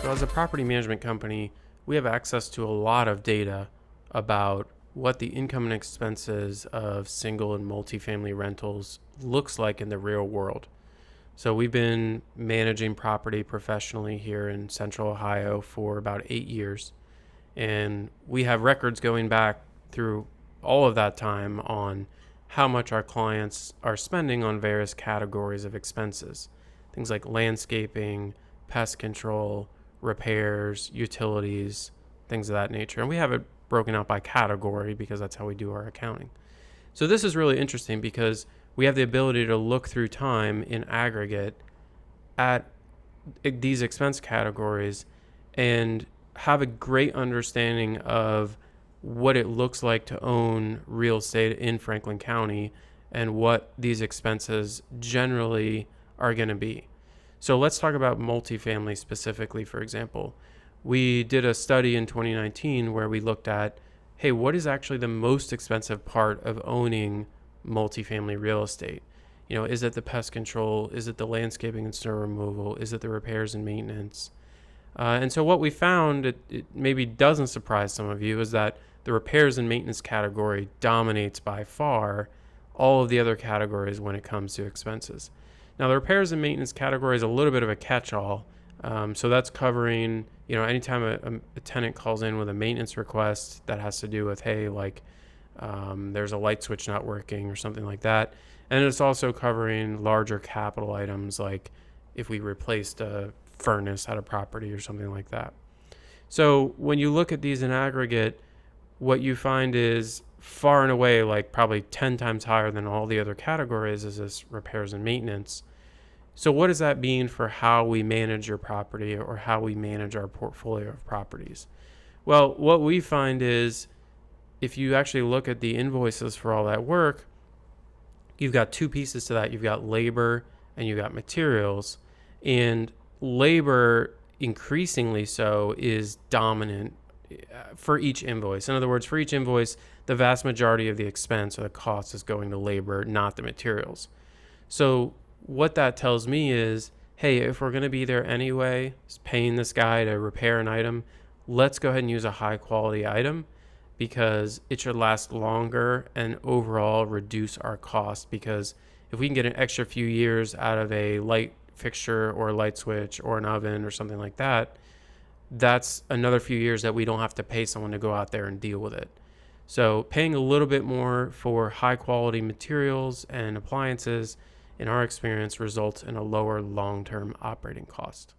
So as a property management company, we have access to a lot of data about what the income and expenses of single and multifamily rentals looks like in the real world. So we've been managing property professionally here in Central Ohio for about 8 years. And we have records going back through all of that time on how much our clients are spending on various categories of expenses. Things like landscaping, pest control, repairs, utilities, things of that nature. And we have it broken out by category because that's how we do our accounting. So this is really interesting because we have the ability to look through time in aggregate at these expense categories and have a great understanding of what it looks like to own real estate in Franklin County and what these expenses generally are going to be. So let's talk about multifamily specifically, for example. We did a study in 2019 where we looked at, hey, what is actually the most expensive part of owning multifamily real estate? Is it the pest control? Is it the landscaping and snow removal? Is it the repairs and maintenance? And so what we found, it maybe doesn't surprise some of you, is that the repairs and maintenance category dominates by far all of the other categories when it comes to expenses. Now, the repairs and maintenance category is a little bit of a catch-all. So that's covering, anytime a tenant calls in with a maintenance request that has to do with, hey, like there's a light switch not working or something like that. And it's also covering larger capital items like if we replaced a furnace at a property or something like that. So when you look at these in aggregate, what you find is far and away, like probably 10 times higher than all the other categories, is this repairs and maintenance. So what does that mean for how we manage your property or how we manage our portfolio of properties? Well, what we find is if you actually look at the invoices for all that work, you've got two pieces to that. You've got labor and you've got materials. And labor, increasingly so, is dominant for each invoice. In other words, for each invoice, the vast majority of the expense or the cost is going to labor, not the materials. So what that tells me is, hey, if we're going to be there anyway, paying this guy to repair an item, let's go ahead and use a high quality item because it should last longer and overall reduce our cost. Because if we can get an extra few years out of a light fixture or a light switch or an oven or something like that, that's another few years that we don't have to pay someone to go out there and deal with it. So paying a little bit more for high quality materials and appliances, in our experience, results in a lower long-term operating cost.